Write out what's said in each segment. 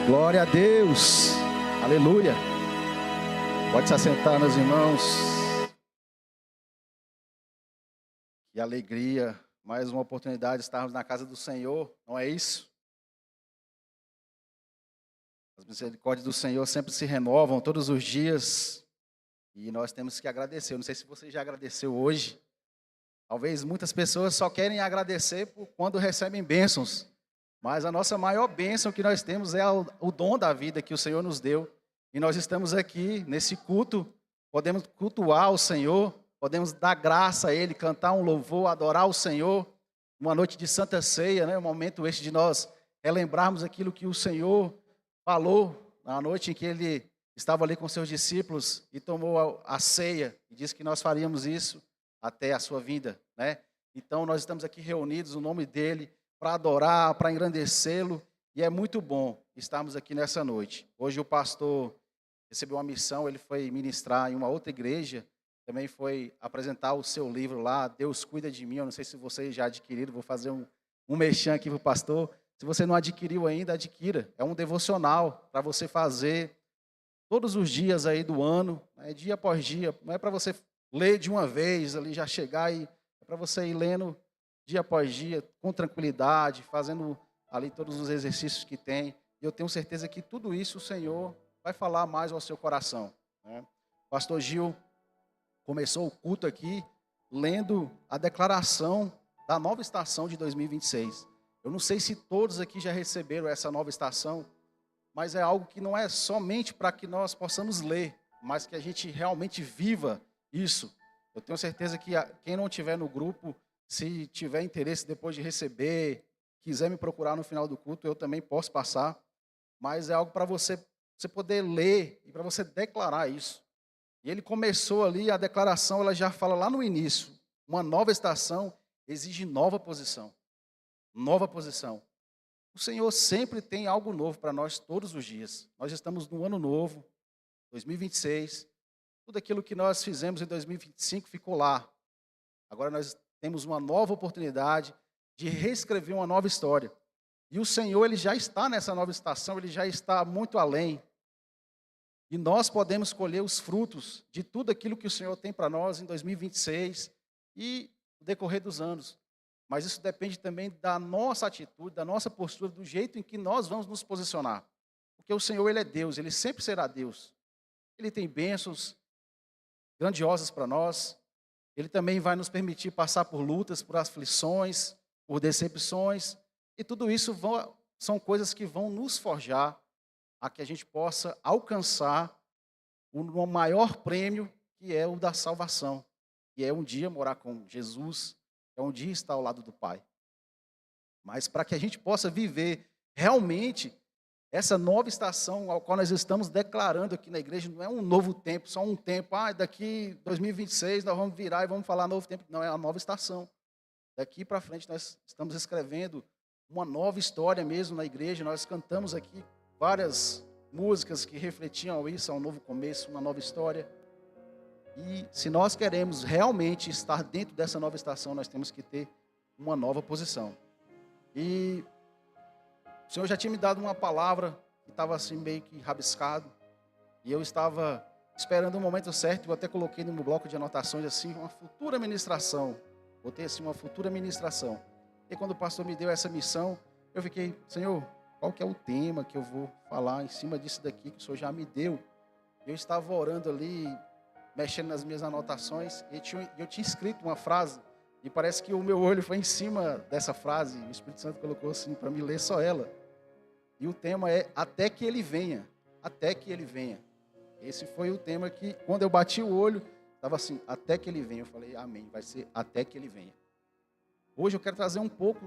Glória a Deus, aleluia. Pode se assentar, meus irmãos. Que alegria, mais uma oportunidade de estarmos na casa do Senhor, não é isso? As misericórdias do Senhor sempre se renovam todos os dias e nós temos que agradecer. Eu não sei se você já agradeceu hoje. Talvez muitas pessoas só querem agradecer quando recebem bênçãos, mas a nossa maior bênção que nós temos é o dom da vida que o Senhor nos deu. E nós estamos aqui nesse culto, podemos cultuar o Senhor, podemos dar graça a Ele, cantar um louvor, adorar o Senhor. Uma noite de Santa Ceia, né? Um momento este de nós relembrarmos aquilo que o Senhor falou na noite em que Ele estava ali com seus discípulos e tomou a ceia e disse que nós faríamos isso até a sua vinda, né? Então nós estamos aqui reunidos no nome dEle para adorar, para engrandecê-lo, e é muito bom estarmos aqui nessa noite. Hoje o pastor recebeu uma missão, ele foi ministrar em uma outra igreja, também foi apresentar o seu livro lá, Deus Cuida de Mim. Eu não sei se vocês já adquiriram, vou fazer um merchan aqui para o pastor. Se você não adquiriu ainda, adquira. É um devocional para você fazer todos os dias aí do ano, né, dia após dia. Não é para você ler de uma vez, ali já chegar, e é para você ir lendo dia após dia, com tranquilidade, fazendo ali todos os exercícios que tem. E eu tenho certeza que tudo isso o Senhor vai falar mais ao seu coração, né? O pastor Gil começou o culto aqui lendo a declaração da nova estação de 2026. Eu não sei se todos aqui já receberam essa nova estação, mas é algo que não é somente para que nós possamos ler, mas que a gente realmente viva isso. Eu tenho certeza que quem não estiver no grupo, se tiver interesse depois de receber, quiser me procurar no final do culto, eu também posso passar. Mas é algo para você poder ler e para você declarar isso. E ele começou ali, a declaração, ela já fala lá no início. Uma nova estação exige nova posição. Nova posição. O Senhor sempre tem algo novo para nós todos os dias. Nós estamos no ano novo, 2026. Tudo aquilo que nós fizemos em 2025 ficou lá. Agora nós temos uma nova oportunidade de reescrever uma nova história. E o Senhor, Ele já está nessa nova estação, Ele já está muito além. E nós podemos colher os frutos de tudo aquilo que o Senhor tem para nós em 2026 e no decorrer dos anos. Mas isso depende também da nossa atitude, da nossa postura, do jeito em que nós vamos nos posicionar. Porque o Senhor, Ele é Deus, Ele sempre será Deus. Ele tem bênçãos grandiosas para nós. Ele também vai nos permitir passar por lutas, por aflições, por decepções. E tudo isso são coisas que vão nos forjar a que a gente possa alcançar o maior prêmio, que é o da salvação. Que é um dia morar com Jesus, é um dia estar ao lado do Pai. Mas para que a gente possa viver realmente essa nova estação ao qual nós estamos declarando aqui na igreja, não é um novo tempo, só um tempo. Daqui 2026 nós vamos virar e vamos falar novo tempo. Não, é a nova estação. Daqui para frente nós estamos escrevendo uma nova história mesmo na igreja. Nós cantamos aqui várias músicas que refletiam isso, um novo começo, uma nova história. E se nós queremos realmente estar dentro dessa nova estação, nós temos que ter uma nova posição. E o Senhor já tinha me dado uma palavra que estava assim meio que rabiscado. E eu estava esperando o momento certo. Eu até coloquei no meu bloco de anotações assim, uma futura ministração. Botei assim, uma futura ministração. E quando o pastor me deu essa missão, eu fiquei, Senhor, qual que é o tema que eu vou falar em cima disso daqui que o Senhor já me deu? Eu estava orando ali, mexendo nas minhas anotações, e eu tinha escrito uma frase, e parece que o meu olho foi em cima dessa frase. O Espírito Santo colocou assim para me ler só ela. E o tema é até que ele venha. Até que ele venha. Esse foi o tema que, quando eu bati o olho, estava assim, até que ele venha. Eu falei, amém, vai ser até que ele venha. Hoje eu quero trazer um pouco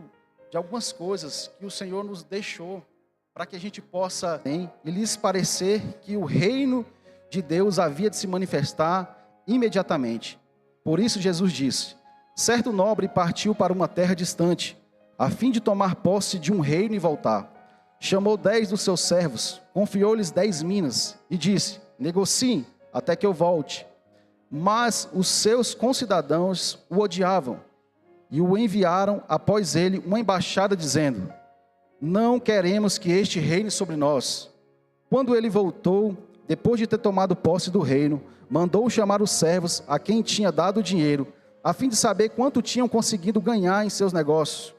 de algumas coisas que o Senhor nos deixou, para que a gente possa, e lhes parecer que o reino de Deus havia de se manifestar imediatamente. Por isso Jesus disse, certo nobre partiu para uma terra distante, a fim de tomar posse de um reino e voltar. Chamou 10 dos seus servos, confiou-lhes 10 minas e disse, negociem até que eu volte. Mas os seus concidadãos o odiavam e o enviaram após ele uma embaixada dizendo, não queremos que este reine sobre nós. Quando ele voltou, depois de ter tomado posse do reino, mandou chamar os servos a quem tinha dado o dinheiro, a fim de saber quanto tinham conseguido ganhar em seus negócios.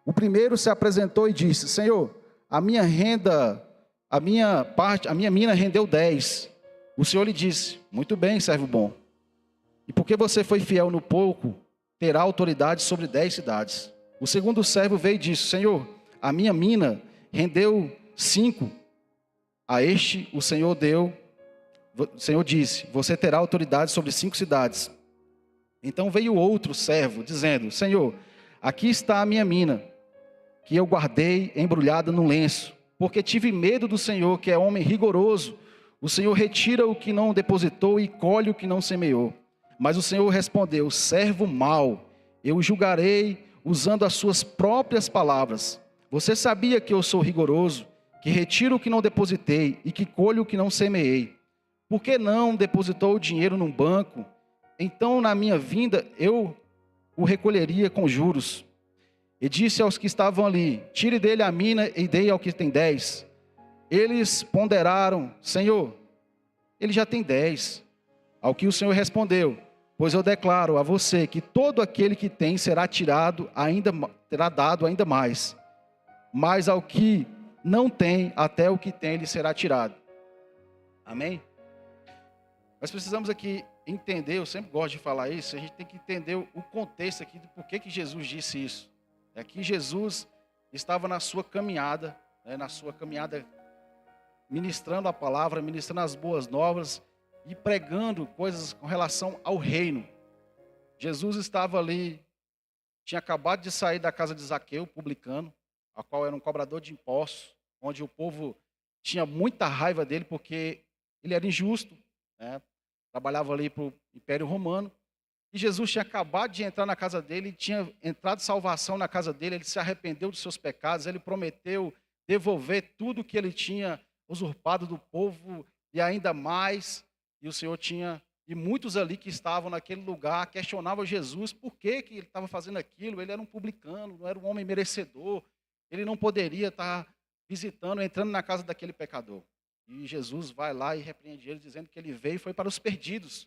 O primeiro se apresentou e disse: Senhor, a minha mina rendeu 10. O Senhor lhe disse: muito bem, servo bom. E porque você foi fiel no pouco, terá autoridade sobre 10 cidades. O segundo servo veio e disse: Senhor, a minha mina rendeu 5. A este o Senhor disse: você terá autoridade sobre 5 cidades. Então veio outro servo, dizendo: Senhor, aqui está a minha mina, que eu guardei embrulhada num lenço, porque tive medo do Senhor, que é homem rigoroso. O Senhor retira o que não depositou e colhe o que não semeou. Mas o Senhor respondeu: servo mau, eu o julgarei usando as suas próprias palavras. Você sabia que eu sou rigoroso, que retiro o que não depositei e que colho o que não semeei. Por que não depositou o dinheiro num banco? Então, na minha vinda, eu o recolheria com juros. E disse aos que estavam ali: tire dele a mina e dei ao que tem 10. Eles ponderaram: Senhor, ele já tem 10. Ao que o Senhor respondeu: pois eu declaro a você que todo aquele que tem será terá dado ainda mais. Mas ao que não tem, até o que tem lhe será tirado. Amém? Nós precisamos aqui entender, eu sempre gosto de falar isso, a gente tem que entender o contexto aqui do porquê que Jesus disse isso. É que Jesus estava na sua caminhada, ministrando a palavra, ministrando as boas novas e pregando coisas com relação ao reino. Jesus estava ali, tinha acabado de sair da casa de Zaqueu, publicano, a qual era um cobrador de impostos, onde o povo tinha muita raiva dele porque ele era injusto, né? Trabalhava ali para o Império Romano. E Jesus tinha acabado de entrar na casa dele, tinha entrado salvação na casa dele, ele se arrependeu dos seus pecados, ele prometeu devolver tudo que ele tinha usurpado do povo e ainda mais. E o Senhor tinha, e muitos ali que estavam naquele lugar questionavam Jesus por que ele estava fazendo aquilo. Ele era um publicano, não era um homem merecedor, ele não poderia estar visitando, entrando na casa daquele pecador. E Jesus vai lá e repreende ele, dizendo que ele veio e foi para os perdidos.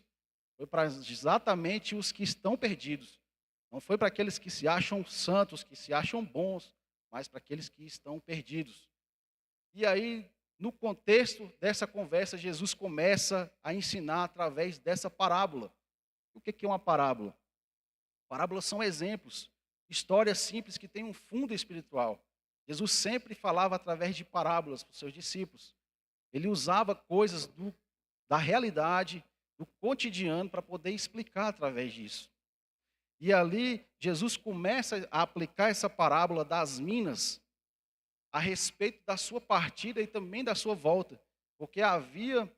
Foi para exatamente os que estão perdidos. Não foi para aqueles que se acham santos, que se acham bons, mas para aqueles que estão perdidos. E aí, no contexto dessa conversa, Jesus começa a ensinar através dessa parábola. O que é uma parábola? Parábolas são exemplos, histórias simples que têm um fundo espiritual. Jesus sempre falava através de parábolas para os seus discípulos. Ele usava coisas da realidade, do cotidiano, para poder explicar através disso. E ali, Jesus começa a aplicar essa parábola das minas a respeito da sua partida e também da sua volta. Porque havia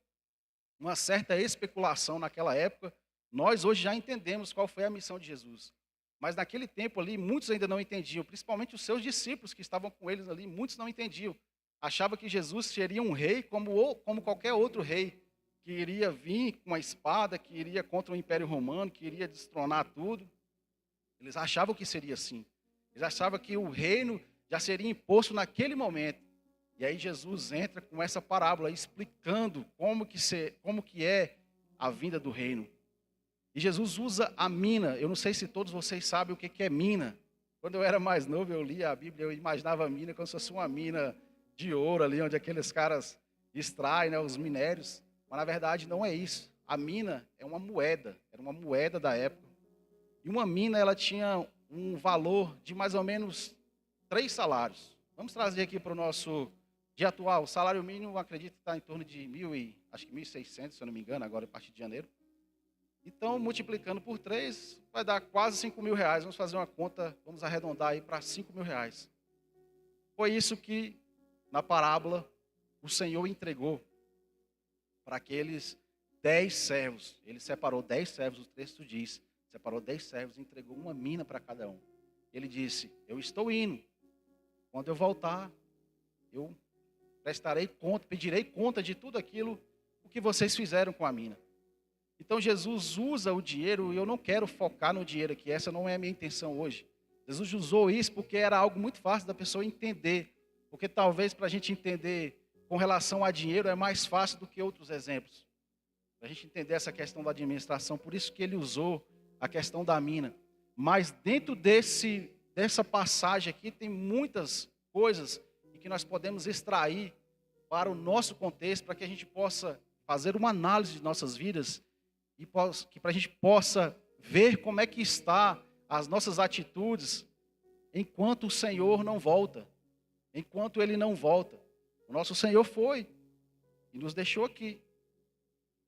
uma certa especulação naquela época. Nós hoje já entendemos qual foi a missão de Jesus. Mas naquele tempo ali, muitos ainda não entendiam, principalmente os seus discípulos que estavam com eles ali, muitos não entendiam. Achavam que Jesus seria um rei como qualquer outro rei, que iria vir com uma espada, que iria contra o Império Romano, que iria destronar tudo. Eles achavam que seria assim. Eles achavam que o reino já seria imposto naquele momento. E aí Jesus entra com essa parábola, explicando como que é a vinda do reino. E Jesus usa a mina. Eu não sei se todos vocês sabem o que é mina. Quando eu era mais novo, eu lia a Bíblia, eu imaginava a mina como se fosse uma mina de ouro ali, onde aqueles caras extraem, né, os minérios. Mas na verdade não é isso. A mina é uma moeda, era uma moeda da época. E uma mina, ela tinha um valor de mais ou menos 3 salários. Vamos trazer aqui para o nosso dia atual. O salário mínimo, acredito que está em torno de 1.600, se eu não me engano, agora a partir de janeiro. Então, multiplicando por 3, vai dar quase 5 mil reais. Vamos fazer uma conta, vamos arredondar aí para 5 mil reais. Foi isso que, na parábola, o Senhor entregou para aqueles 10 servos. Ele separou 10 servos, o texto diz. Separou 10 servos e entregou uma mina para cada um. Ele disse: eu estou indo. Quando eu voltar, eu prestarei conta, pedirei conta de tudo aquilo o que vocês fizeram com a mina. Então Jesus usa o dinheiro, e eu não quero focar no dinheiro aqui, essa não é a minha intenção hoje. Jesus usou isso porque era algo muito fácil da pessoa entender porque talvez para a gente entender com relação a dinheiro é mais fácil do que outros exemplos. Para a gente entender essa questão da administração, por isso que ele usou a questão da mina. Mas dentro dessa passagem aqui tem muitas coisas que nós podemos extrair para o nosso contexto, para que a gente possa fazer uma análise de nossas vidas e que para a gente possa ver como é que está as nossas atitudes enquanto o Senhor não volta. Enquanto Ele não volta. O nosso Senhor foi e nos deixou aqui.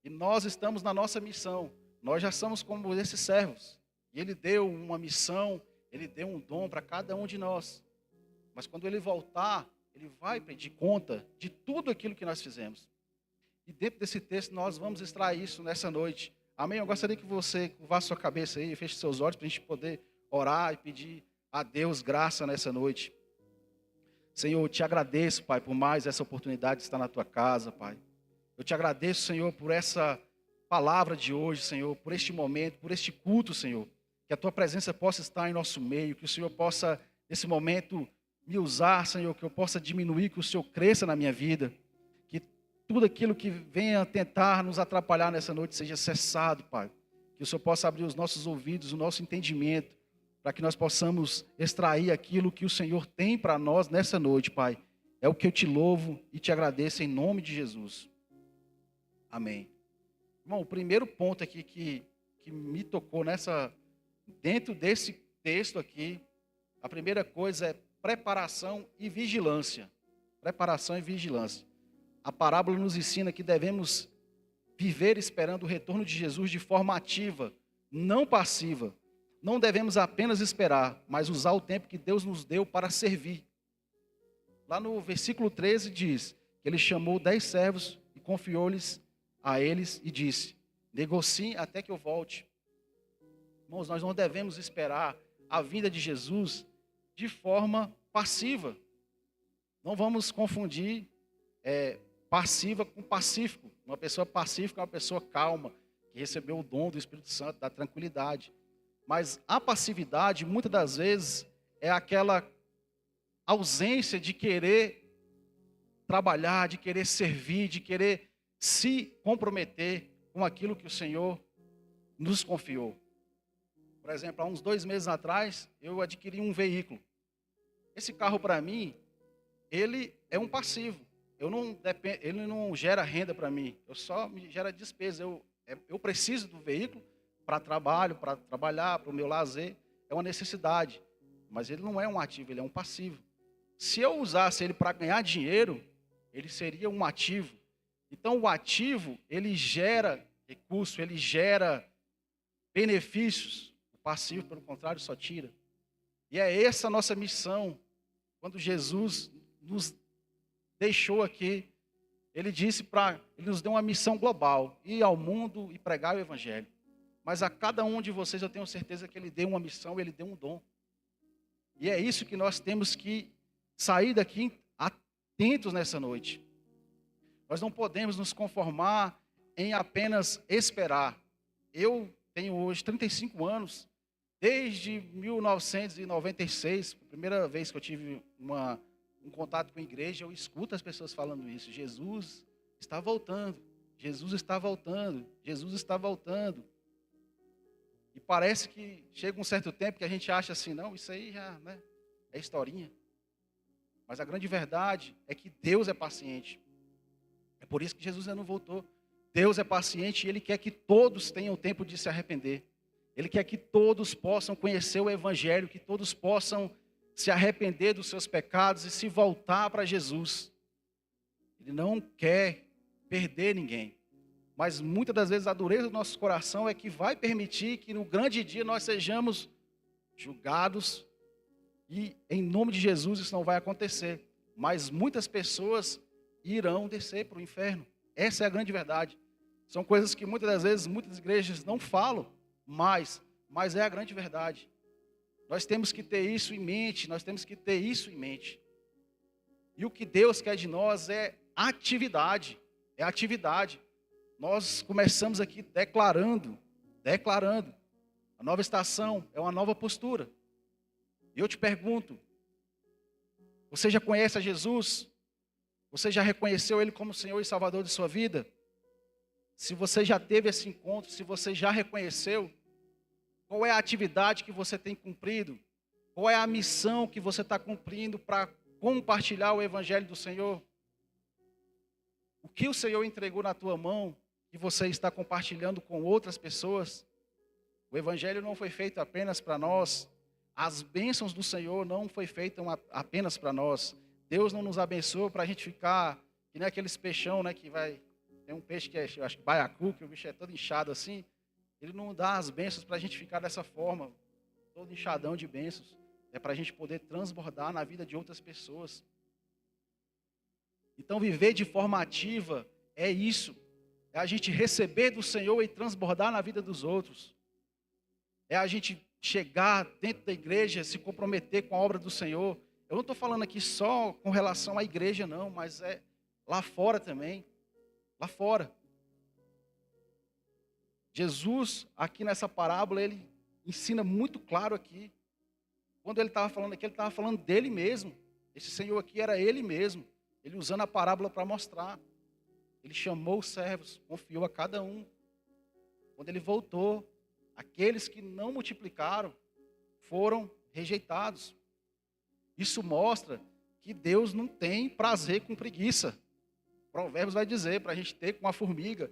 E nós estamos na nossa missão. Nós já somos como esses servos. E Ele deu uma missão, Ele deu um dom para cada um de nós. Mas quando Ele voltar, Ele vai pedir conta de tudo aquilo que nós fizemos. E dentro desse texto nós vamos extrair isso nessa noite. Amém? Eu gostaria que você curvasse sua cabeça aí, feche seus olhos para a gente poder orar e pedir a Deus graça nessa noite. Senhor, eu te agradeço, Pai, por mais essa oportunidade de estar na tua casa, Pai. Eu te agradeço, Senhor, por essa palavra de hoje, Senhor, por este momento, por este culto, Senhor. Que a tua presença possa estar em nosso meio, que o Senhor possa, nesse momento, me usar, Senhor, que eu possa diminuir, que o Senhor cresça na minha vida. Que tudo aquilo que venha tentar nos atrapalhar nessa noite seja cessado, Pai. Que o Senhor possa abrir os nossos ouvidos, o nosso entendimento, para que nós possamos extrair aquilo que o Senhor tem para nós nessa noite, Pai. É o que eu te louvo e te agradeço em nome de Jesus. Amém. Irmão, o primeiro ponto aqui que me tocou dentro desse texto aqui, a primeira coisa é preparação e vigilância. Preparação e vigilância. A parábola nos ensina que devemos viver esperando o retorno de Jesus de forma ativa, não passiva. Não devemos apenas esperar, mas usar o tempo que Deus nos deu para servir. Lá no versículo 13 diz que ele chamou 10 servos e confiou-lhes a eles e disse: negociem até que eu volte. Irmãos, nós não devemos esperar a vinda de Jesus de forma passiva. Não vamos confundir passiva com pacífico. Uma pessoa pacífica é uma pessoa calma, que recebeu o dom do Espírito Santo, da tranquilidade. Mas a passividade, muitas das vezes, é aquela ausência de querer trabalhar, de querer servir, de querer se comprometer com aquilo que o Senhor nos confiou. Por exemplo, há uns 2 meses atrás, eu adquiri um veículo. Esse carro, para mim, ele é um passivo. Ele não gera renda para mim, me gera despesa. Eu preciso do veículo para trabalho, para trabalhar, para o meu lazer, é uma necessidade. Mas ele não é um ativo, ele é um passivo. Se eu usasse ele para ganhar dinheiro, ele seria um ativo. Então o ativo, ele gera recurso, ele gera benefícios. O passivo, pelo contrário, só tira. E é essa a nossa missão. Quando Jesus nos deixou aqui, ele nos deu uma missão global: ir ao mundo e pregar o evangelho. Mas a cada um de vocês eu tenho certeza que Ele deu uma missão, Ele deu um dom. E é isso que nós temos que sair daqui atentos nessa noite. Nós não podemos nos conformar em apenas esperar. Eu tenho hoje 35 anos, desde 1996, a primeira vez que eu tive um contato com a igreja, eu escuto as pessoas falando isso: Jesus está voltando, Jesus está voltando, Jesus está voltando. E parece que chega um certo tempo que a gente acha assim: não, isso aí já é historinha. Mas a grande verdade é que Deus é paciente. É por isso que Jesus ainda não voltou. Deus é paciente e Ele quer que todos tenham tempo de se arrepender. Ele quer que todos possam conhecer o Evangelho, que todos possam se arrepender dos seus pecados e se voltar para Jesus. Ele não quer perder ninguém. Mas muitas das vezes a dureza do nosso coração é que vai permitir que no grande dia nós sejamos julgados. E em nome de Jesus isso não vai acontecer. Mas muitas pessoas irão descer para o inferno. Essa é a grande verdade. São coisas que muitas das vezes muitas igrejas não falam, mas é a grande verdade. Nós temos que ter isso em mente, E o que Deus quer de nós é atividade. Nós começamos aqui declarando. A nova estação é uma nova postura. E eu te pergunto, Você já conhece a Jesus? Você já reconheceu Ele como Senhor e Salvador de sua vida? Se você já teve esse encontro, se você já reconheceu, qual é a atividade que você tem cumprido? Qual é a missão que você está cumprindo para compartilhar o Evangelho do Senhor? O que o Senhor entregou na tua mão e você está compartilhando com outras pessoas? O Evangelho não foi feito apenas para nós. As bênçãos do Senhor não foi feitas apenas para nós. Deus não nos abençoou para a gente ficar, que nem aqueles peixão, né, que vai... Tem um peixe que é, eu acho que baiacu, que o bicho é todo inchado assim. Ele não dá as bênçãos para a gente ficar dessa forma, todo inchadão de bênçãos. É para a gente poder transbordar na vida de outras pessoas. Então, viver de forma ativa é isso. É a gente receber do Senhor e transbordar na vida dos outros. É a gente chegar dentro da igreja, se comprometer com a obra do Senhor. Eu não estou falando aqui só com relação à igreja, não, mas é lá fora também. Lá fora. Jesus, aqui nessa parábola, ele ensina muito claro aqui. Quando ele estava falando aqui, ele estava falando dele mesmo. Esse Senhor aqui era ele mesmo. Ele usando a parábola para mostrar. Ele chamou os servos, confiou a cada um. Quando ele voltou, aqueles que não multiplicaram foram rejeitados. Isso mostra que Deus não tem prazer com preguiça. Provérbios vai dizer para a gente ter com uma formiga.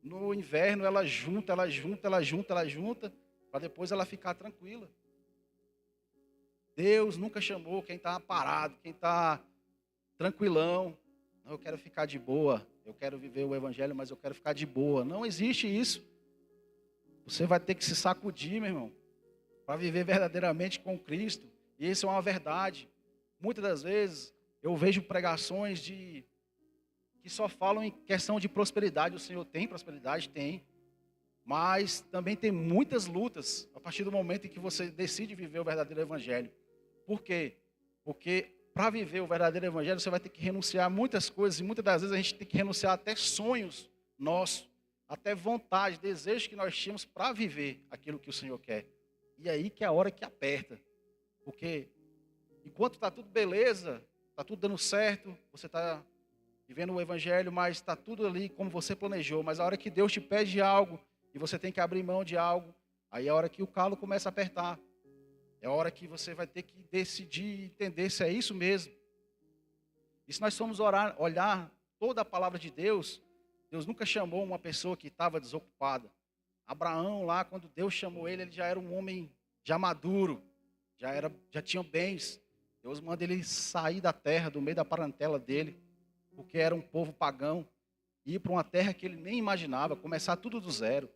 No inverno ela junta, para depois ela ficar tranquila. Deus nunca chamou quem está parado, quem está tranquilão. Não, eu quero ficar de boa, eu quero viver o Evangelho, mas eu quero ficar de boa. Não existe isso. Você vai ter que se sacudir, meu irmão, para viver verdadeiramente com Cristo. E isso é uma verdade. Muitas das vezes eu vejo pregações que só falam em questão de prosperidade. O Senhor tem prosperidade? Tem. Mas também tem muitas lutas a partir do momento em que você decide viver o verdadeiro Evangelho. Por quê? Porque para viver o verdadeiro Evangelho você vai ter que renunciar a muitas coisas. E muitas das vezes a gente tem que renunciar até sonhos nossos, até vontade, desejos que nós tínhamos para viver aquilo que o Senhor quer. E aí que é a hora que aperta. Porque enquanto está tudo beleza, está tudo dando certo, você está vivendo o Evangelho, mas está tudo ali como você planejou. Mas a hora que Deus te pede algo e você tem que abrir mão de algo, aí é a hora que o calo começa a apertar. É a hora que você vai ter que decidir e entender se é isso mesmo. E se nós formos olhar toda a palavra de Deus, Deus nunca chamou uma pessoa que estava desocupada. Abraão lá, quando Deus chamou ele já era um homem já maduro, já tinha bens. Deus manda ele sair da terra, do meio da parentela dele, porque era um povo pagão, ir para uma terra que ele nem imaginava, começar tudo do zero.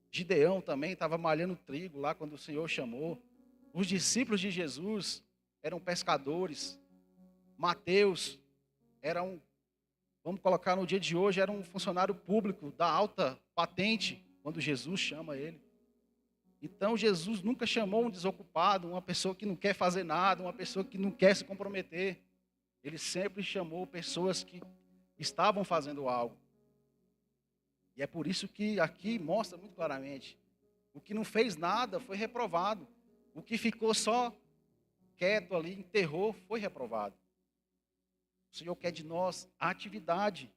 Gideão também estava malhando trigo lá quando o Senhor chamou. Os discípulos de Jesus eram pescadores. Mateus era vamos colocar no dia de hoje, era um funcionário público da alta patente, quando Jesus chama ele. Então Jesus nunca chamou um desocupado, uma pessoa que não quer fazer nada, uma pessoa que não quer se comprometer. Ele sempre chamou pessoas que estavam fazendo algo. E é por isso que aqui mostra muito claramente. O que não fez nada foi reprovado. O que ficou só quieto ali, enterrou, foi reprovado. O Senhor quer de nós atividade.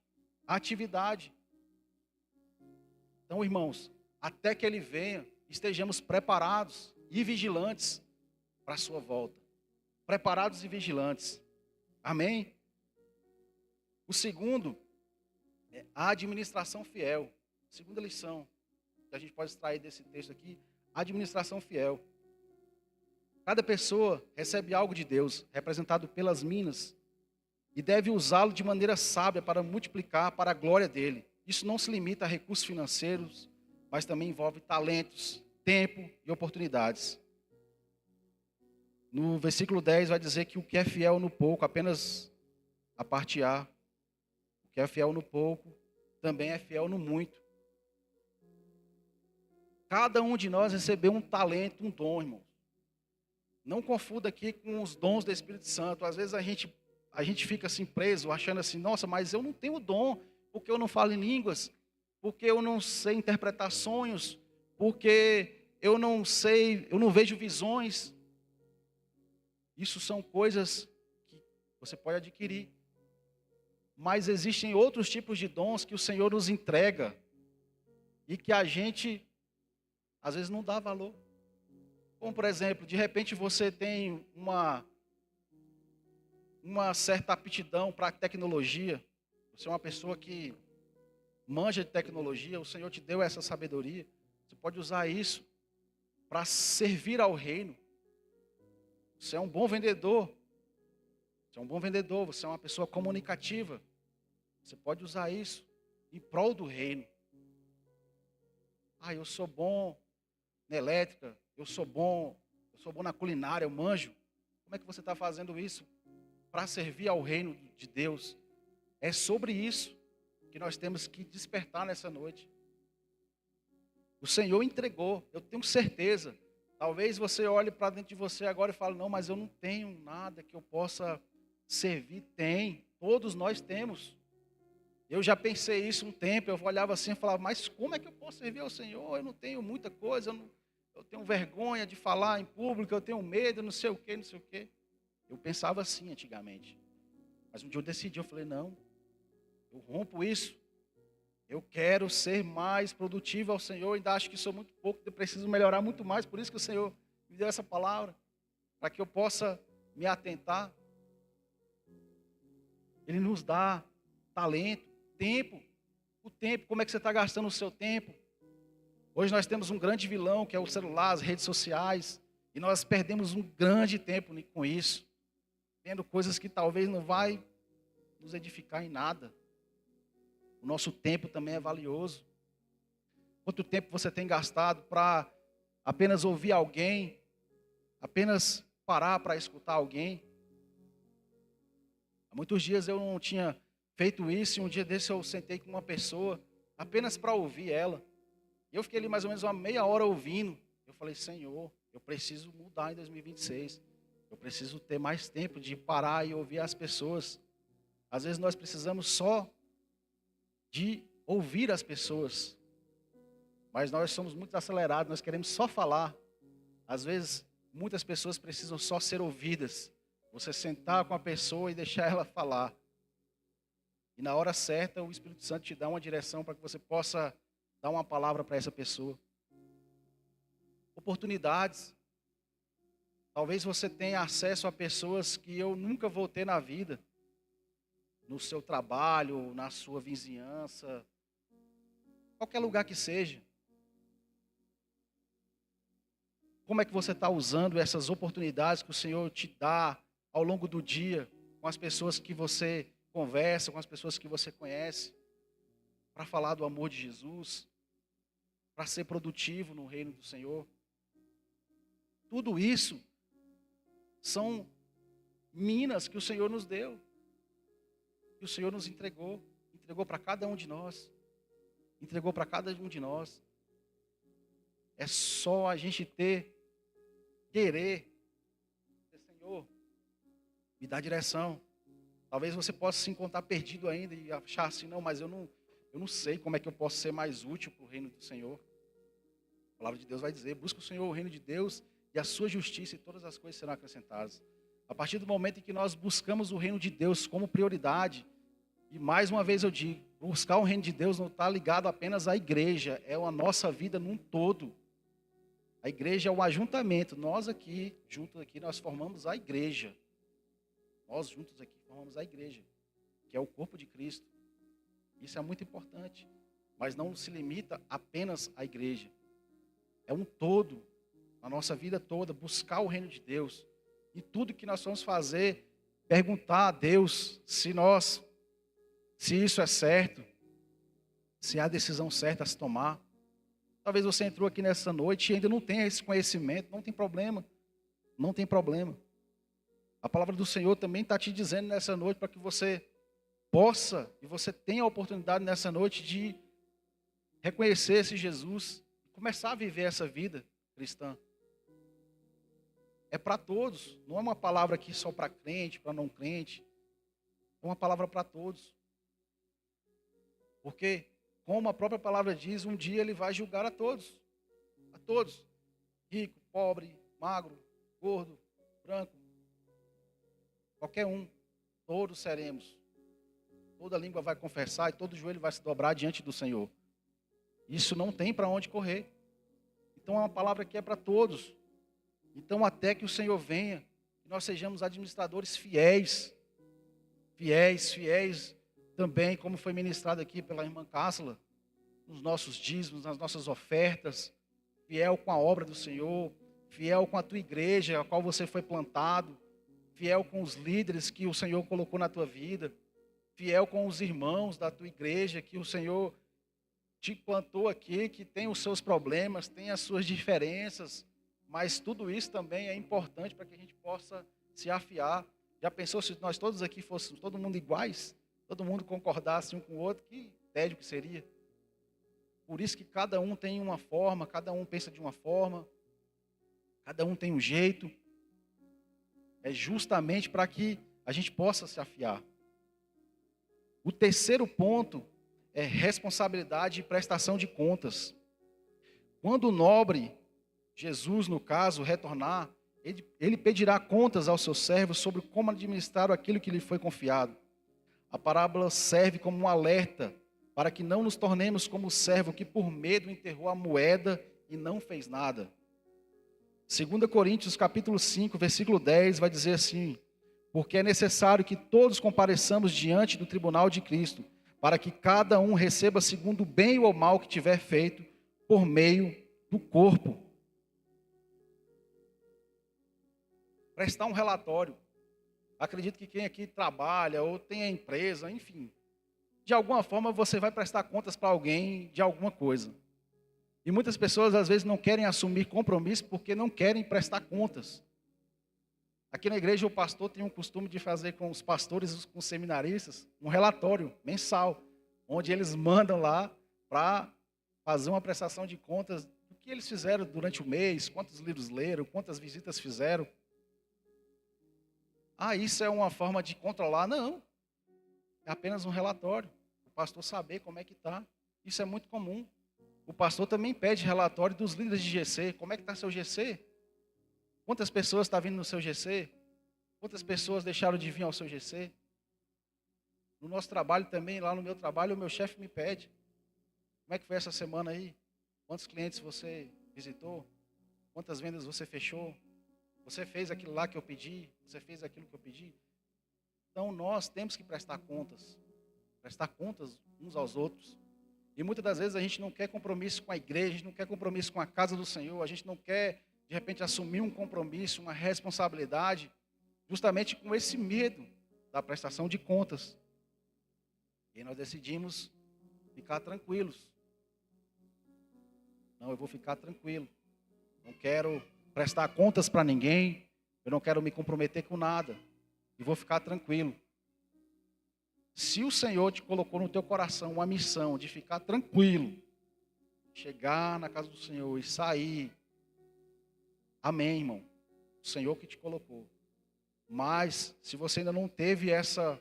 Atividade. Então, irmãos, até que Ele venha, estejamos preparados e vigilantes para a sua volta. Preparados e vigilantes. Amém? O segundo é a administração fiel. Segunda lição que a gente pode extrair desse texto aqui, administração fiel. Cada pessoa recebe algo de Deus, representado pelas minas, e deve usá-lo de maneira sábia para multiplicar para a glória dele. Isso não se limita a recursos financeiros, mas também envolve talentos, tempo e oportunidades. No versículo 10 vai dizer que o que é fiel no pouco, apenas a parte A, o que é fiel no pouco, também é fiel no muito. Cada um de nós recebeu um talento, um dom, irmãos. Não confunda aqui com os dons do Espírito Santo. Às vezes a gente fica assim preso, achando assim, nossa, mas eu não tenho dom, porque eu não falo em línguas, porque eu não sei interpretar sonhos, porque eu não sei, eu não vejo visões. Isso são coisas que você pode adquirir. Mas existem outros tipos de dons que o Senhor nos entrega e que a gente, às vezes, não dá valor. Como, por exemplo, de repente você tem uma certa aptidão para a tecnologia. Você é uma pessoa que manja de tecnologia, o Senhor te deu essa sabedoria. Você pode usar isso para servir ao reino. Você é um bom vendedor. Você é um bom vendedor, você é uma pessoa comunicativa. Você pode usar isso em prol do reino. Eu sou bom na elétrica, eu sou bom na culinária, eu manjo. Como é que você está fazendo isso para servir ao reino de Deus? É sobre isso que nós temos que despertar nessa noite. O Senhor entregou, eu tenho certeza. Talvez você olhe para dentro de você agora e fale, não, mas eu não tenho nada que eu possa servir. Tem, todos nós temos. Eu já pensei isso um tempo, eu olhava assim e falava, mas como é que eu posso servir ao Senhor? Eu não tenho muita coisa, eu tenho vergonha de falar em público, eu tenho medo, não sei o quê, não sei o quê. Eu pensava assim antigamente. Mas um dia eu decidi, eu falei, não, eu rompo isso. Eu quero ser mais produtivo ao Senhor, ainda acho que sou muito pouco, eu preciso melhorar muito mais, por isso que o Senhor me deu essa palavra, para que eu possa me atentar. Ele nos dá talento, tempo. O tempo, como é que você está gastando o seu tempo? Hoje nós temos um grande vilão, que é o celular, as redes sociais, e nós perdemos um grande tempo com isso, vendo coisas que talvez não vai nos edificar em nada. O nosso tempo também é valioso. Quanto tempo você tem gastado para apenas ouvir alguém, apenas parar para escutar alguém? Há muitos dias eu não tinha feito isso, e um dia desse eu sentei com uma pessoa, apenas para ouvir ela. E eu fiquei ali mais ou menos uma meia hora ouvindo. Eu falei, Senhor, eu preciso mudar em 2026. Eu preciso ter mais tempo de parar e ouvir as pessoas. Às vezes nós precisamos só de ouvir as pessoas. Mas nós somos muito acelerados, nós queremos só falar. Às vezes, muitas pessoas precisam só ser ouvidas. Você sentar com a pessoa e deixar ela falar. E na hora certa, o Espírito Santo te dá uma direção para que você possa dar uma palavra para essa pessoa. Oportunidades. Talvez você tenha acesso a pessoas que eu nunca vou ter na vida. No seu trabalho, na sua vizinhança, qualquer lugar que seja. Como é que você está usando essas oportunidades que o Senhor te dá ao longo do dia, com as pessoas que você conversa, com as pessoas que você conhece, para falar do amor de Jesus, para ser produtivo no reino do Senhor? Tudo isso são minas que o Senhor nos deu, que o Senhor nos entregou para cada um de nós, entregou para cada um de nós. É só a gente querer, Senhor, me dá direção. Talvez você possa se encontrar perdido ainda e achar assim, não, mas eu não sei como é que eu posso ser mais útil para o reino do Senhor. A palavra de Deus vai dizer, busca o Senhor, o reino de Deus e a sua justiça, e todas as coisas serão acrescentadas. A partir do momento em que nós buscamos o reino de Deus como prioridade, e mais uma vez eu digo, buscar o reino de Deus não está ligado apenas à igreja, é a nossa vida num todo. A igreja é o ajuntamento, nós aqui, juntos aqui, nós formamos a igreja. Nós juntos aqui formamos a igreja, que é o corpo de Cristo. Isso é muito importante, mas não se limita apenas à igreja. É um todo, a nossa vida toda, buscar o reino de Deus. E tudo que nós vamos fazer, perguntar a Deus se isso é certo, se há a decisão certa a se tomar. Talvez você entrou aqui nessa noite e ainda não tenha esse conhecimento, não tem problema, não tem problema. A palavra do Senhor também está te dizendo nessa noite para que você possa, e você tenha a oportunidade nessa noite de reconhecer esse Jesus, começar a viver essa vida cristã. É para todos, não é uma palavra aqui só para crente, para não crente, é uma palavra para todos. Porque, como a própria palavra diz, um dia ele vai julgar a todos, rico, pobre, magro, gordo, branco, qualquer um. todos seremos. Toda língua vai confessar e todo joelho vai se dobrar diante do Senhor. Isso não tem para onde correr. Então é uma palavra que é para todos. Então até que o Senhor venha, que nós sejamos administradores fiéis. Fiéis também, como foi ministrado aqui pela irmã Cássila, nos nossos dízimos, nas nossas ofertas, fiel com a obra do Senhor, fiel com a tua igreja, a qual você foi plantado, fiel com os líderes que o Senhor colocou na tua vida, fiel com os irmãos da tua igreja que o Senhor te plantou aqui, que tem os seus problemas, tem as suas diferenças, mas tudo isso também é importante para que a gente possa se afiar. Já pensou se nós todos aqui fôssemos todo mundo iguais? Todo mundo concordasse um com o outro? Que tédio que seria. Por isso que cada um tem uma forma, cada um pensa de uma forma, cada um tem um jeito. É justamente para que a gente possa se afiar. O terceiro ponto é responsabilidade e prestação de contas. Quando o nobre, Jesus no caso, retornar, ele pedirá contas aos seus servos sobre como administrar aquilo que lhe foi confiado. A parábola serve como um alerta para que não nos tornemos como o servo que por medo enterrou a moeda e não fez nada. 2 Coríntios capítulo 5, versículo 10 vai dizer assim: porque é necessário que todos compareçamos diante do tribunal de Cristo, para que cada um receba segundo o bem ou mal que tiver feito por meio do corpo. Prestar um relatório. Acredito que quem aqui trabalha ou tem a empresa, enfim, de alguma forma você vai prestar contas para alguém de alguma coisa. E muitas pessoas às vezes não querem assumir compromisso porque não querem prestar contas. Aqui na igreja o pastor tem um costume de fazer com os pastores, com os seminaristas, um relatório mensal, onde eles mandam lá para fazer uma prestação de contas do que eles fizeram durante o mês, quantos livros leram, quantas visitas fizeram. Ah, isso é uma forma de controlar? Não. É apenas um relatório. O pastor saber como é que está. Isso é muito comum. O pastor também pede relatório dos líderes de GC. Como é que está seu GC? Quantas pessoas estão vindo no seu GC? Quantas pessoas deixaram de vir ao seu GC? No nosso trabalho também, lá no meu trabalho, o meu chefe me pede. Como é que foi essa semana aí? Quantos clientes você visitou? Quantas vendas você fechou? Você fez aquilo lá que eu pedi? Você fez aquilo que eu pedi? Então nós temos que prestar contas uns aos outros. E muitas das vezes a gente não quer compromisso com a igreja, a gente não quer compromisso com a casa do Senhor, a gente não quer, de repente, assumir um compromisso, uma responsabilidade, justamente com esse medo da prestação de contas. E nós decidimos ficar tranquilos. Não, eu vou ficar tranquilo. Não quero prestar contas para ninguém, eu não quero me comprometer com nada. E vou ficar tranquilo. Se o Senhor te colocou no teu coração uma missão de ficar tranquilo, chegar na casa do Senhor e sair, amém, irmão. O Senhor que te colocou. Mas, se você ainda não teve ainda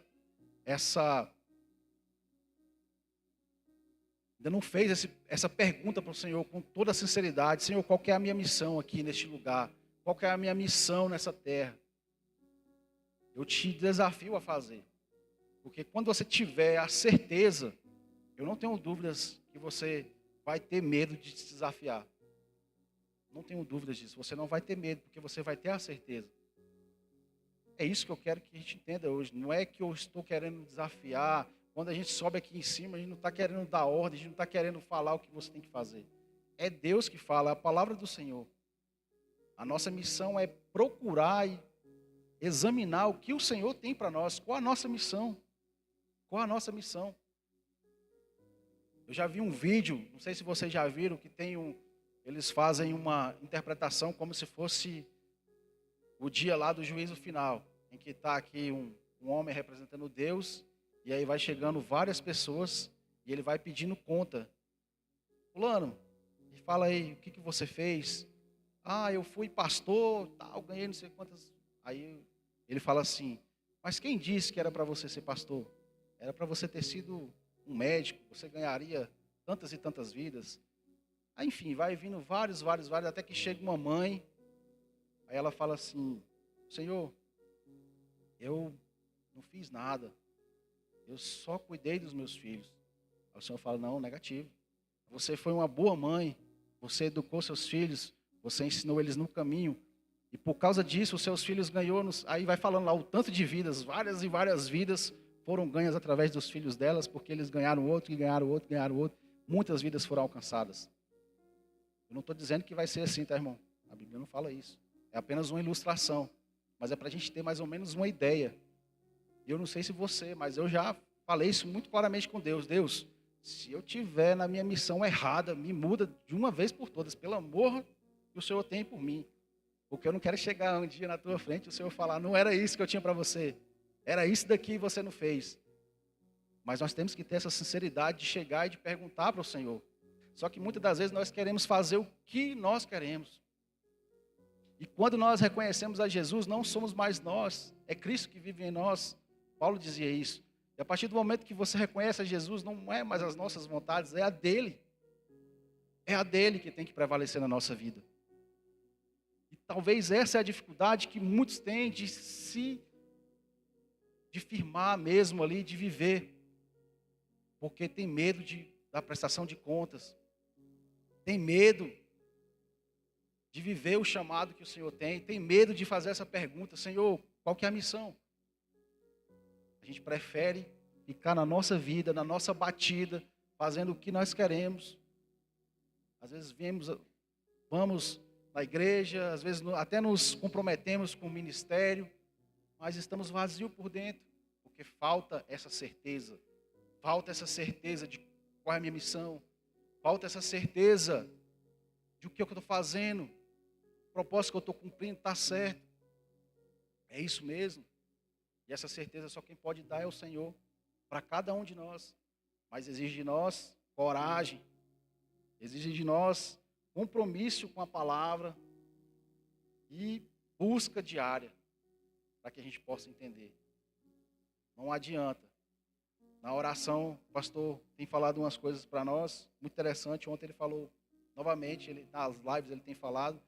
não fez essa pergunta para o Senhor com toda a sinceridade: Senhor, qual que é a minha missão aqui neste lugar? Qual que é a minha missão nessa terra? Eu te desafio a fazer. Porque quando você tiver a certeza, eu não tenho dúvidas que você vai ter medo de se desafiar. Não tenho dúvidas disso. Você não vai ter medo, porque você vai ter a certeza. É isso que eu quero que a gente entenda hoje. Não é que eu estou querendo desafiar. Quando a gente sobe aqui em cima, a gente não está querendo dar ordem, a gente não está querendo falar o que você tem que fazer. É Deus que fala, é a palavra do Senhor. A nossa missão é procurar e examinar o que o Senhor tem para nós. Qual a nossa missão? Qual a nossa missão? Eu já vi um vídeo, não sei se vocês já viram, que eles fazem uma interpretação como se fosse o dia lá do juízo final, em que está aqui um homem representando Deus, e aí vai chegando várias pessoas, e ele vai pedindo conta. Fulano, e fala aí, o que você fez? Ah, eu fui pastor, tal, ganhei não sei quantas. Aí ele fala assim: mas quem disse que era para você ser pastor? Era para você ter sido um médico, você ganharia tantas e tantas vidas. Aí, enfim, vai vindo vários, até que chega uma mãe. Aí ela fala assim: Senhor, eu não fiz nada. Eu só cuidei dos meus filhos. Aí o Senhor fala, não, negativo. Você foi uma boa mãe, você educou seus filhos, você ensinou eles no caminho. E por causa disso, os seus filhos ganhou, aí vai falando lá o tanto de vidas, várias e várias vidas foram ganhas através dos filhos delas, porque eles ganharam outro, e ganharam outro, ganharam outro. Muitas vidas foram alcançadas. Eu não estou dizendo que vai ser assim, tá, irmão? A Bíblia não fala isso. É apenas uma ilustração. Mas é para a gente ter mais ou menos uma ideia. E eu não sei se você, mas eu já falei isso muito claramente com Deus. Deus, se eu tiver na minha missão errada, me muda de uma vez por todas, pelo amor que o Senhor tem por mim. Porque eu não quero chegar um dia na tua frente e o Senhor falar, não era isso que eu tinha para você. Era isso daqui e você não fez. Mas nós temos que ter essa sinceridade de chegar e de perguntar para o Senhor. Só que muitas das vezes nós queremos fazer o que nós queremos. E quando nós reconhecemos a Jesus, não somos mais nós, é Cristo que vive em nós. Paulo dizia isso. E a partir do momento que você reconhece a Jesus, não é mais as nossas vontades, é a dele. É a dele que tem que prevalecer na nossa vida. E talvez essa é a dificuldade que muitos têm de firmar mesmo ali, de viver. Porque tem medo da prestação de contas. Tem medo de viver o chamado que o Senhor tem. Tem medo de fazer essa pergunta, Senhor, qual que é a missão? A gente prefere ficar na nossa vida, na nossa batida, fazendo o que nós queremos. Às vezes vamos na igreja, às vezes até nos comprometemos com o ministério, mas estamos vazios por dentro, porque falta essa certeza. Falta essa certeza de qual é a minha missão. Falta essa certeza de o que eu estou fazendo. O propósito que eu estou cumprindo está certo. É isso mesmo. E essa certeza só quem pode dar é o Senhor. Para cada um de nós. Mas exige de nós coragem. Exige de nós compromisso com a palavra. E busca diária. Para que a gente possa entender. Não adianta. Na oração, o pastor tem falado umas coisas para nós, muito interessante. Ontem ele falou novamente, nas lives ele tem falado,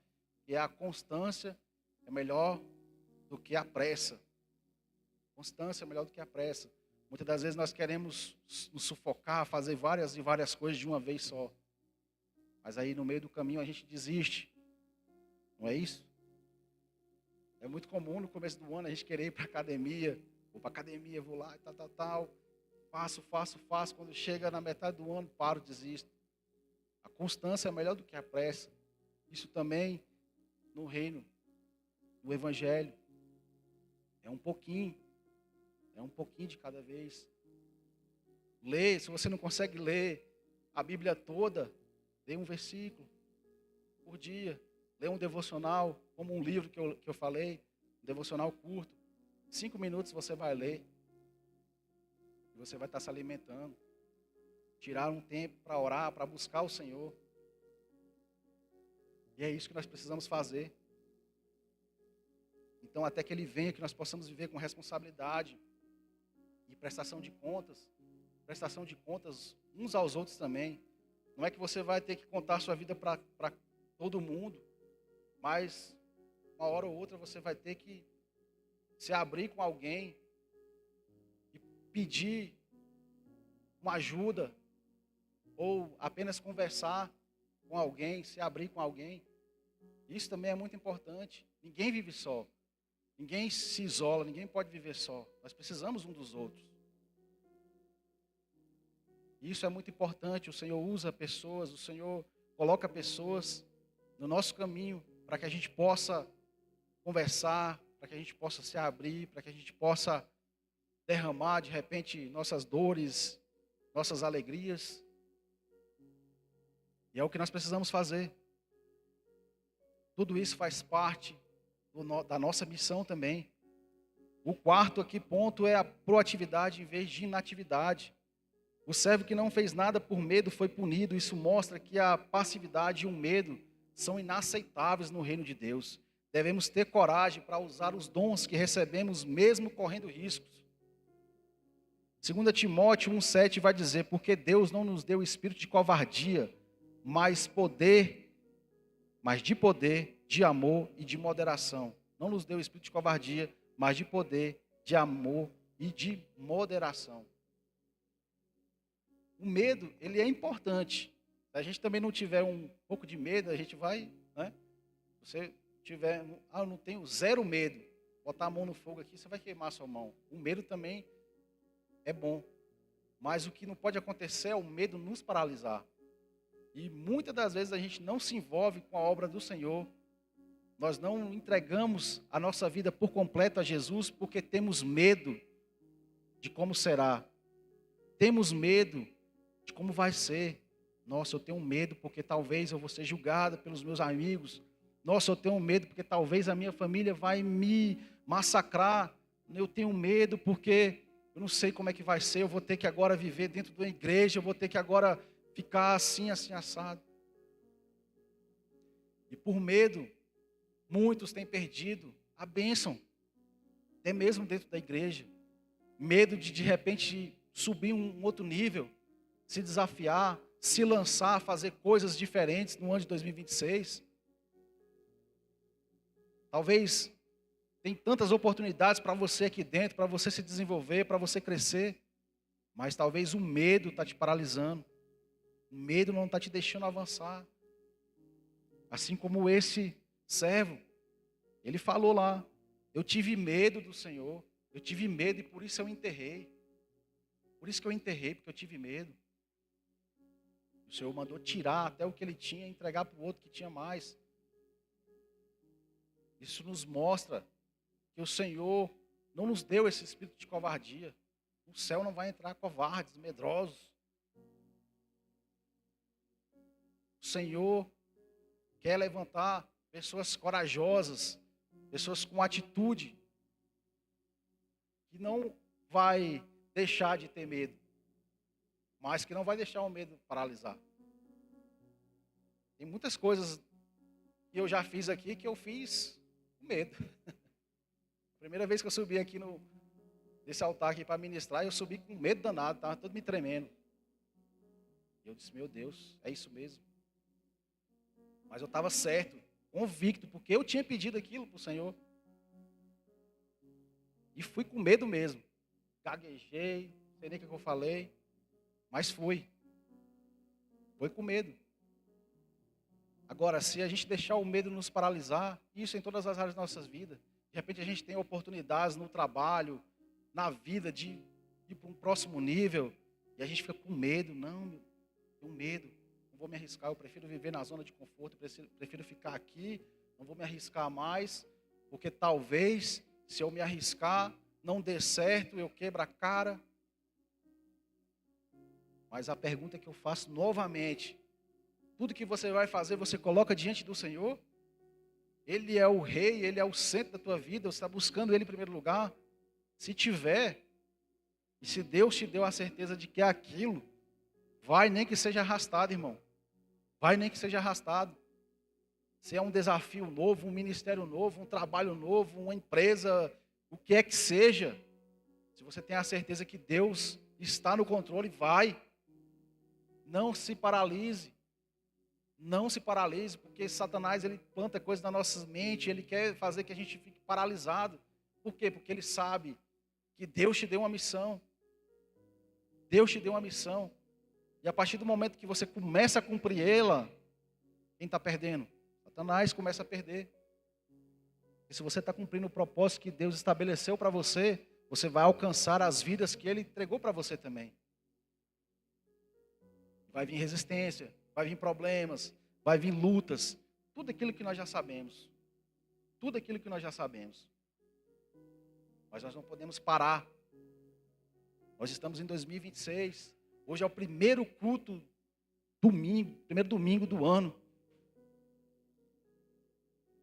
que a constância é melhor do que a pressa. Constância é melhor do que a pressa. Muitas das vezes nós queremos nos sufocar, fazer várias e várias coisas de uma vez só. Mas aí no meio do caminho a gente desiste. Não é isso? É muito comum no começo do ano a gente querer ir para a academia. Vou para a academia, vou lá e tal. Faço. Quando chega na metade do ano, paro, desisto. A constância é melhor do que a pressa. Isso também no reino, no evangelho. É um pouquinho de cada vez. Lê, se você não consegue ler a Bíblia toda, lê um versículo por dia. Lê um devocional, como um livro que eu falei, um devocional curto. 5 minutos você vai ler. E você vai estar se alimentando. Tirar um tempo para orar, para buscar o Senhor. E é isso que nós precisamos fazer. Então, até que Ele venha, que nós possamos viver com responsabilidade. E prestação de contas. Prestação de contas uns aos outros também. Não é que você vai ter que contar a sua vida para todo mundo. Mas, uma hora ou outra, você vai ter que se abrir com alguém. Pedir uma ajuda, ou apenas conversar com alguém, se abrir com alguém. Isso também é muito importante. Ninguém vive só. Ninguém se isola, ninguém pode viver só. Nós precisamos um dos outros. Isso é muito importante. O Senhor usa pessoas, o Senhor coloca pessoas no nosso caminho para que a gente possa conversar, para que a gente possa se abrir, para que a gente possa derramar de repente nossas dores, nossas alegrias. E é o que nós precisamos fazer. Tudo isso faz parte da nossa missão também. O quarto aqui ponto é a proatividade em vez de inatividade. O servo que não fez nada por medo foi punido. Isso mostra que a passividade e o medo são inaceitáveis no reino de Deus. Devemos ter coragem para usar os dons que recebemos mesmo correndo riscos. 2 Timóteo 1,7 vai dizer, porque Deus não nos deu espírito de covardia, mas de poder, de amor e de moderação. Não nos deu espírito de covardia, mas de poder, de amor e de moderação. O medo, ele é importante. Se a gente também não tiver um pouco de medo, a gente vai, né? Se você tiver, eu não tenho zero medo, botar a mão no fogo aqui, você vai queimar a sua mão. O medo também é bom. Mas o que não pode acontecer é o medo nos paralisar. E muitas das vezes a gente não se envolve com a obra do Senhor. Nós não entregamos a nossa vida por completo a Jesus porque temos medo de como será. Temos medo de como vai ser. Nossa, eu tenho medo porque talvez eu vou ser julgado pelos meus amigos. Nossa, eu tenho medo porque talvez a minha família vai me massacrar. Eu tenho medo porque eu não sei como é que vai ser. Eu vou ter que agora viver dentro da igreja. Eu vou ter que agora ficar assim, assim, assado. E por medo, muitos têm perdido a bênção. Até mesmo dentro da igreja. Medo de repente subir um outro nível. Se desafiar, se lançar, fazer coisas diferentes no ano de 2026. Talvez tem tantas oportunidades para você aqui dentro, para você se desenvolver, para você crescer. Mas talvez o medo está te paralisando. O medo não está te deixando avançar. Assim como esse servo, ele falou lá, eu tive medo do Senhor, eu tive medo e por isso eu enterrei. Por isso que eu enterrei, porque eu tive medo. O Senhor mandou tirar até o que ele tinha e entregar para o outro que tinha mais. Isso nos mostra que o Senhor não nos deu esse espírito de covardia. No céu não vai entrar covardes, medrosos. O Senhor quer levantar pessoas corajosas, pessoas com atitude, que não vai deixar de ter medo, mas que não vai deixar o medo paralisar. Tem muitas coisas que eu já fiz aqui que eu fiz com medo. A primeira vez que eu subi aqui nesse altar aqui para ministrar, eu subi com medo danado, estava todo me tremendo. E eu disse, meu Deus, é isso mesmo. Mas eu estava certo, convicto, porque eu tinha pedido aquilo para o Senhor. E fui com medo mesmo. Gaguejei, não sei nem o que eu falei, mas fui. Foi com medo. Agora, se a gente deixar o medo nos paralisar, isso em todas as áreas das nossas vidas, de repente a gente tem oportunidades no trabalho, na vida, de ir para um próximo nível, e a gente fica com medo. Não, eu tenho medo, não vou me arriscar, eu prefiro viver na zona de conforto, prefiro ficar aqui, não vou me arriscar mais, porque talvez, se eu me arriscar, não dê certo, eu quebro a cara. Mas a pergunta que eu faço novamente, tudo que você vai fazer, você coloca diante do Senhor? Ele é o rei, Ele é o centro da tua vida, você está buscando Ele em primeiro lugar? Se tiver, e se Deus te deu a certeza de que é aquilo, vai nem que seja arrastado, irmão. Vai nem que seja arrastado. Se é um desafio novo, um ministério novo, um trabalho novo, uma empresa, o que é que seja, se você tem a certeza que Deus está no controle, vai. Não se paralise. Não se paralise, porque Satanás ele planta coisas na nossa mente, ele quer fazer que a gente fique paralisado. Por quê? Porque ele sabe que Deus te deu uma missão. Deus te deu uma missão. E a partir do momento que você começa a cumprir ela, quem está perdendo? Satanás começa a perder. E se você está cumprindo o propósito que Deus estabeleceu para você, você vai alcançar as vidas que Ele entregou para você também. Vai vir resistência, vai vir problemas, vai vir lutas, tudo aquilo que nós já sabemos. Tudo aquilo que nós já sabemos. Mas nós não podemos parar. Nós estamos em 2026. Hoje é o primeiro culto primeiro domingo do ano.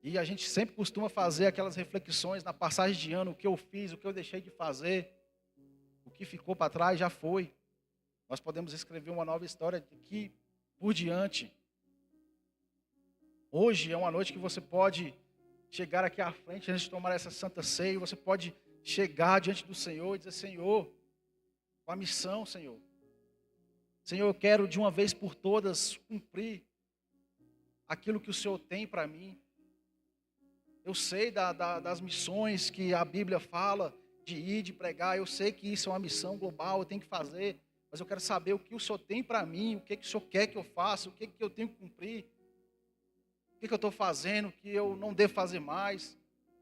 E a gente sempre costuma fazer aquelas reflexões na passagem de ano, o que eu fiz, o que eu deixei de fazer, o que ficou para trás já foi. Nós podemos escrever uma nova história daqui por diante. Hoje é uma noite que você pode chegar aqui à frente antes de tomar essa santa ceia, você pode chegar diante do Senhor e dizer, Senhor, com a missão, Senhor. Senhor, eu quero de uma vez por todas cumprir aquilo que o Senhor tem para mim. Eu sei das missões que a Bíblia fala, de ir, de pregar. Eu sei que isso é uma missão global, eu tenho que fazer, mas eu quero saber o que o Senhor tem para mim, o que o Senhor quer que eu faça, o que eu tenho que cumprir, o que eu estou fazendo, o que eu não devo fazer mais,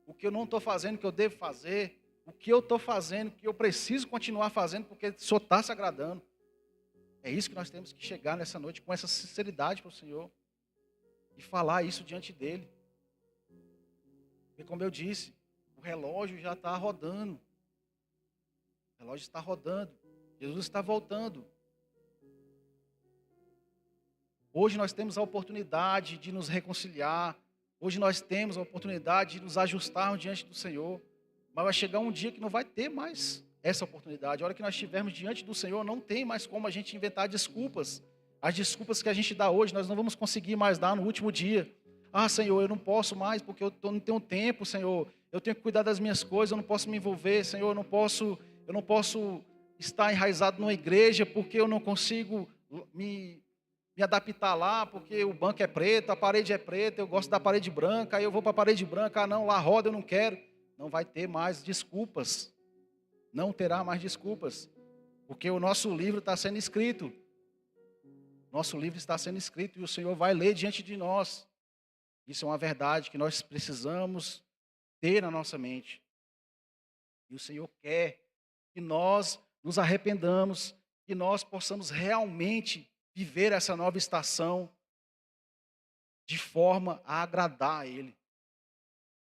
o que eu não estou fazendo que eu devo fazer, o que eu estou fazendo que eu preciso continuar fazendo porque o Senhor está se agradando. É isso que nós temos que chegar nessa noite com essa sinceridade para o Senhor e falar isso diante dEle. Porque como eu disse, o relógio já está rodando. O relógio está rodando. Jesus está voltando. Hoje nós temos a oportunidade de nos reconciliar. Hoje nós temos a oportunidade de nos ajustarmos diante do Senhor. Mas vai chegar um dia que não vai ter mais essa oportunidade. A hora que nós estivermos diante do Senhor, não tem mais como a gente inventar desculpas. As desculpas que a gente dá hoje, nós não vamos conseguir mais dar no último dia. Ah, Senhor, eu não posso mais porque eu não tenho tempo, Senhor. Eu tenho que cuidar das minhas coisas, eu não posso me envolver, Senhor. Eu não posso estar enraizado numa igreja porque eu não consigo me adaptar lá, porque o banco é preto, a parede é preta, eu gosto da parede branca, aí eu vou para a parede branca, ah não, lá roda, eu não quero. Não vai ter mais desculpas. Não terá mais desculpas. Porque o nosso livro está sendo escrito. Nosso livro está sendo escrito e o Senhor vai ler diante de nós. Isso é uma verdade que nós precisamos ter na nossa mente. E o Senhor quer que nós nos arrependamos, que nós possamos realmente viver essa nova estação de forma a agradar a Ele,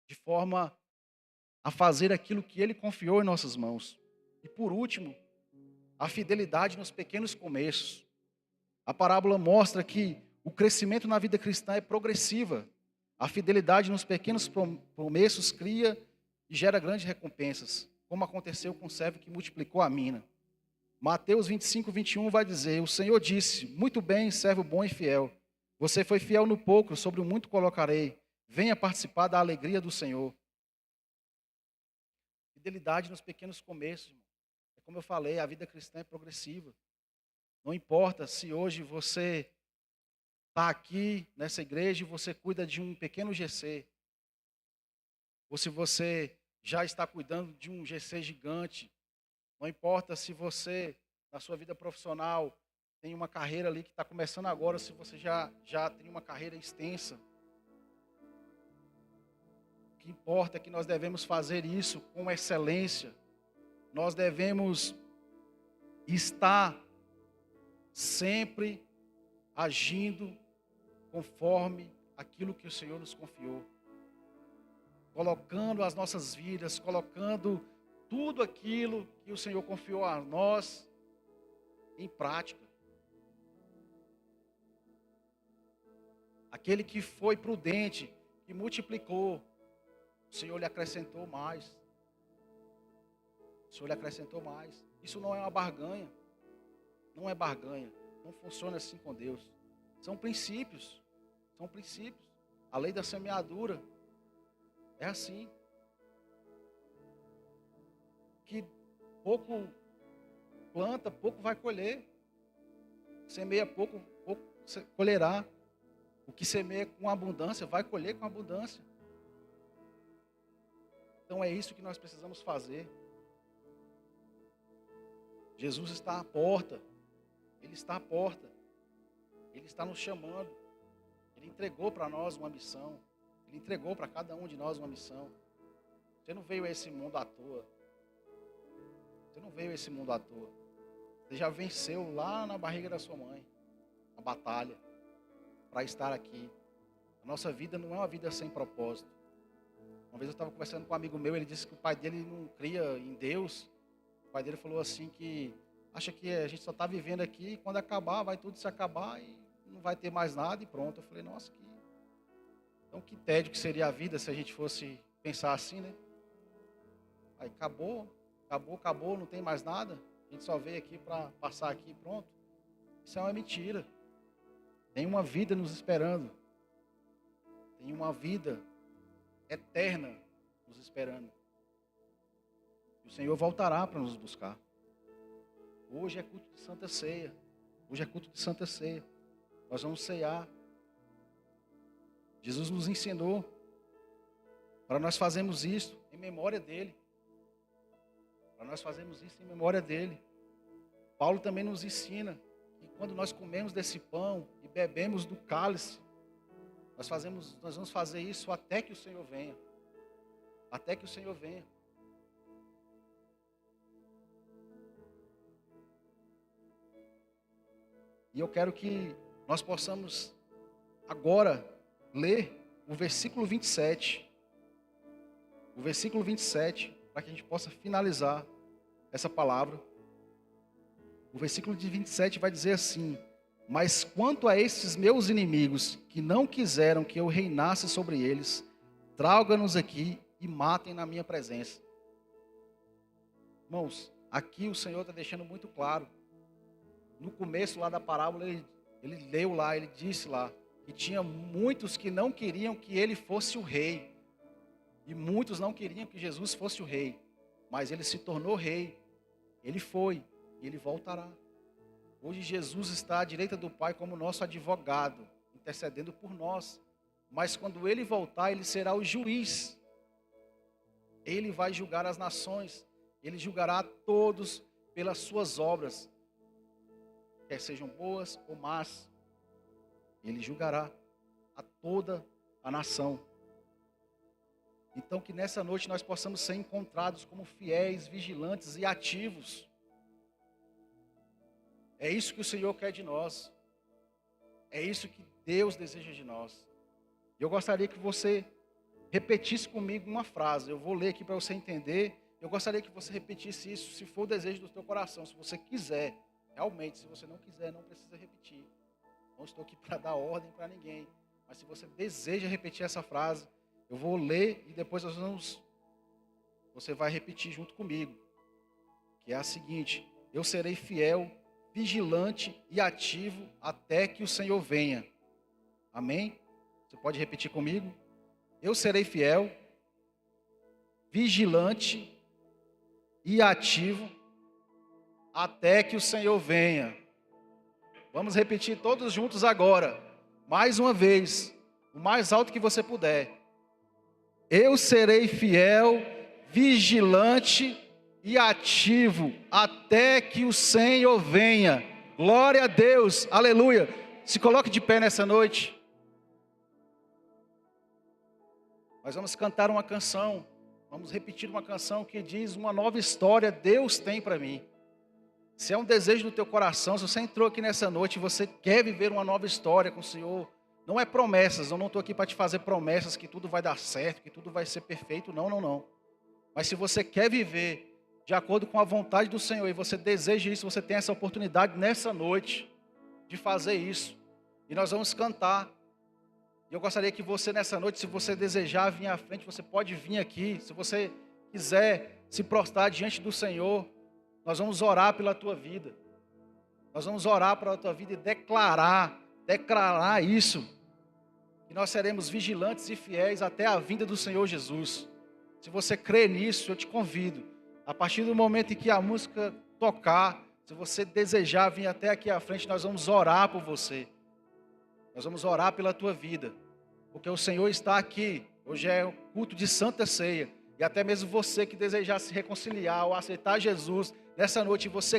de forma a fazer aquilo que Ele confiou em nossas mãos. E por último, a fidelidade nos pequenos começos. A parábola mostra que o crescimento na vida cristã é progressiva. A fidelidade nos pequenos começos cria e gera grandes recompensas, como aconteceu com o servo que multiplicou a mina. Mateus 25, 21 vai dizer: o Senhor disse, muito bem, servo bom e fiel. Você foi fiel no pouco, sobre o muito colocarei. Venha participar da alegria do Senhor. Fidelidade nos pequenos começos, irmão. É como eu falei, a vida cristã é progressiva. Não importa se hoje você está aqui nessa igreja e você cuida de um pequeno GC, ou se você já está cuidando de um GC gigante. Não importa se você, na sua vida profissional, tem uma carreira ali que está começando agora, se você já tem uma carreira extensa. O que importa é que nós devemos fazer isso com excelência. Nós devemos estar sempre agindo conforme aquilo que o Senhor nos confiou. Colocando as nossas vidas, colocando tudo aquilo que o Senhor confiou a nós em prática. Aquele que foi prudente, que multiplicou, o Senhor lhe acrescentou mais. O Senhor lhe acrescentou mais. Isso não é uma barganha. Não é barganha. Não funciona assim com Deus. São princípios. São princípios. A lei da semeadura é assim. Que pouco planta, pouco vai colher. Semeia pouco, pouco colherá. O que semeia com abundância, vai colher com abundância. Então é isso que nós precisamos fazer. Jesus está à porta. Ele está à porta. Ele está nos chamando. Ele entregou para nós uma missão. Ele entregou para cada um de nós uma missão. Você não veio a esse mundo à toa. Você não veio a esse mundo à toa. Você já venceu lá na barriga da sua mãe a batalha para estar aqui. A nossa vida não é uma vida sem propósito. Uma vez eu estava conversando com um amigo meu, ele disse que o pai dele não cria em Deus. O pai dele falou assim que acha que a gente só está vivendo aqui e quando acabar, vai tudo se acabar e não vai ter mais nada e pronto. Eu falei, nossa, então que tédio que seria a vida se a gente fosse pensar assim, né? Aí acabou, não tem mais nada. A gente só veio aqui para passar aqui e pronto. Isso é uma mentira. Tem uma vida nos esperando. Tem uma vida eterna nos esperando. E o Senhor voltará para nos buscar. Hoje é culto de Santa Ceia. Hoje é culto de Santa Ceia. Nós vamos ceiar. Jesus nos ensinou para nós fazermos isso em memória dele. para nós fazermos isso em memória dele. Paulo também nos ensina que quando nós comemos desse pão e bebemos do cálice, nós vamos fazer isso até que o Senhor venha. Até que o Senhor venha. E eu quero que nós possamos agora ler o versículo 27. O versículo 27, para que a gente possa finalizar essa palavra. O versículo de 27 vai dizer assim: mas quanto a esses meus inimigos, que não quiseram que eu reinasse sobre eles, traga-nos aqui e matem na minha presença. Irmãos, aqui o Senhor está deixando muito claro. No começo lá da parábola, ele leu lá, ele disse lá, que tinha muitos que não queriam que ele fosse o rei. E muitos não queriam que Jesus fosse o rei. Mas ele se tornou rei. Ele foi e ele voltará. Hoje Jesus está à direita do Pai como nosso advogado, intercedendo por nós. Mas quando ele voltar, ele será o juiz. Ele vai julgar as nações. Ele julgará a todos pelas suas obras, quer sejam boas ou más. Ele julgará a toda a nação. Então que nessa noite nós possamos ser encontrados como fiéis, vigilantes e ativos. É isso que o Senhor quer de nós. É isso que Deus deseja de nós. Eu gostaria que você repetisse comigo uma frase. Eu vou ler aqui para você entender. Eu gostaria que você repetisse isso, se for o desejo do teu coração. Se você quiser, realmente. Se você não quiser, não precisa repetir. Não estou aqui para dar ordem para ninguém. Mas se você deseja repetir essa frase, eu vou ler e depois você vai repetir junto comigo. Que é a seguinte: eu serei fiel, vigilante e ativo até que o Senhor venha. Amém? Você pode repetir comigo? Eu serei fiel, vigilante e ativo até que o Senhor venha. Vamos repetir todos juntos agora. Mais uma vez, o mais alto que você puder. Eu serei fiel, vigilante e ativo até que o Senhor venha. Glória a Deus, aleluia. Se coloque de pé nessa noite. Nós vamos cantar uma canção, vamos repetir uma canção que diz: uma nova história Deus tem para mim. Se é um desejo do teu coração, se você entrou aqui nessa noite e você quer viver uma nova história com o Senhor, não é promessas, eu não estou aqui para te fazer promessas que tudo vai dar certo, que tudo vai ser perfeito, não. Mas se você quer viver de acordo com a vontade do Senhor e você deseja isso, você tem essa oportunidade nessa noite de fazer isso. E nós vamos cantar. E eu gostaria que você nessa noite, se você desejar vir à frente, você pode vir aqui. Se você quiser se prostrar diante do Senhor, nós vamos orar pela tua vida. Nós vamos orar pela tua vida e declarar isso. Que nós seremos vigilantes e fiéis até a vinda do Senhor Jesus. Se você crê nisso, eu te convido. A partir do momento em que a música tocar, se você desejar vir até aqui à frente, nós vamos orar por você. Nós vamos orar pela tua vida, porque o Senhor está aqui. Hoje é o culto de Santa Ceia. E até mesmo você que desejar se reconciliar ou aceitar Jesus, nessa noite você